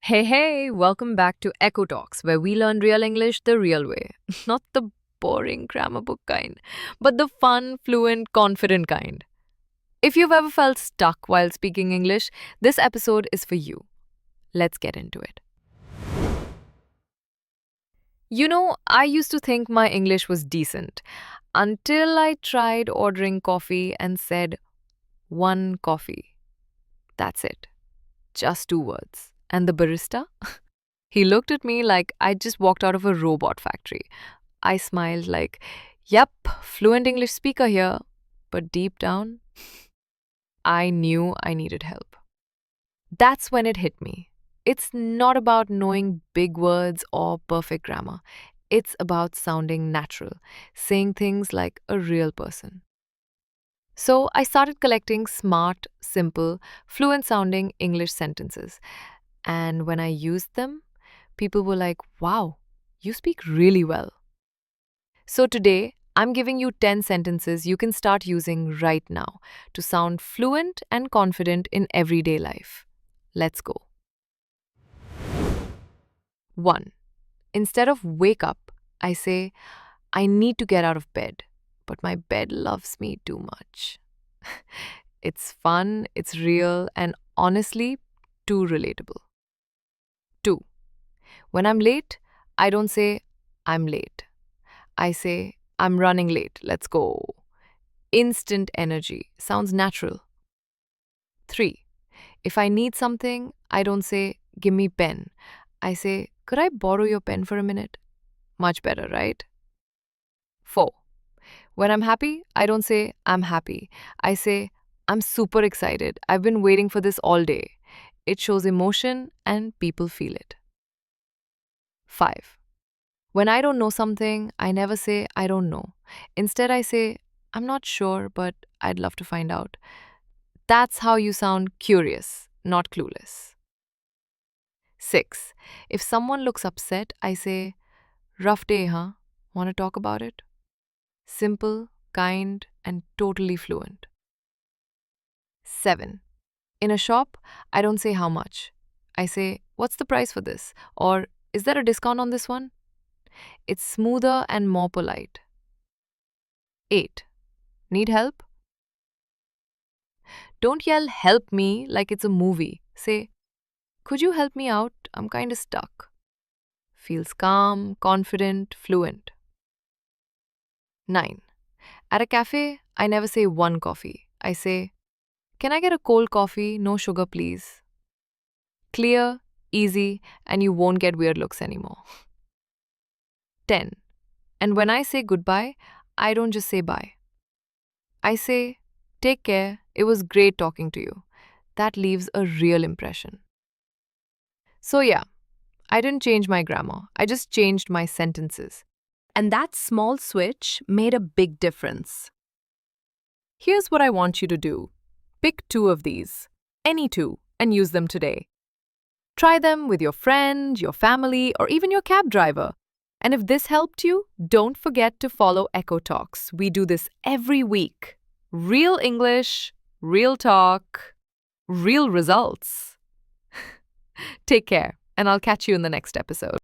Hey, welcome back to Echo Talks, where we learn real English the real way. Not the boring grammar book kind, but the fun, fluent, confident kind. If you've ever felt stuck while speaking English, this episode is for you. Let's get into it. I used to think my English was decent until I tried ordering coffee and said, one coffee. That's it. Just two words. And the barista? He looked at me like I just walked out of a robot factory. I smiled like, yep, fluent English speaker here. But deep down, I knew I needed help. That's when it hit me. It's not about knowing big words or perfect grammar. It's about sounding natural, saying things like a real person. So I started collecting smart, simple, fluent sounding English sentences. And when I used them, people were like, wow, you speak really well. So today, I'm giving you 10 sentences you can start using right now to sound fluent and confident in everyday life. Let's go. 1. Instead of wake up, I say, I need to get out of bed, but my bed loves me too much. It's fun, it's real, and honestly, too relatable. 2. When I'm late, I don't say, I'm late. I say, I'm running late, let's go. Instant energy. Sounds natural. 3. If I need something, I don't say, give me pen. I say, could I borrow your pen for a minute? Much better, right? 4. When I'm happy, I don't say, I'm happy. I say, I'm super excited. I've been waiting for this all day. It shows emotion and people feel it. 5. When I don't know something, I never say, I don't know. Instead, I say, I'm not sure, but I'd love to find out. That's how you sound curious, not clueless. 6. If someone looks upset, I say, rough day, huh? Want to talk about it? Simple, kind, and totally fluent. 7. In a shop, I don't say how much. I say, what's the price for this? Or, is there a discount on this one? It's smoother and more polite. 8. Need help? Don't yell help me like it's a movie. Say, could you help me out? I'm kind of stuck. Feels calm, confident, fluent. 9. At a cafe, I never say one coffee. I say, can I get a cold coffee? No sugar, please. Clear, easy, and you won't get weird looks anymore. 10. And when I say goodbye, I don't just say bye. I say, take care, it was great talking to you. That leaves a real impression. So, yeah, I didn't change my grammar, I just changed my sentences. And that small switch made a big difference. Here's what I want you to do. Pick 2 of these, any 2, and use them today. Try them with your friend, your family, or even your cab driver. And if this helped you, don't forget to follow Echo Talks. We do this every week. Real English, real talk, real results. Take care, and I'll catch you in the next episode.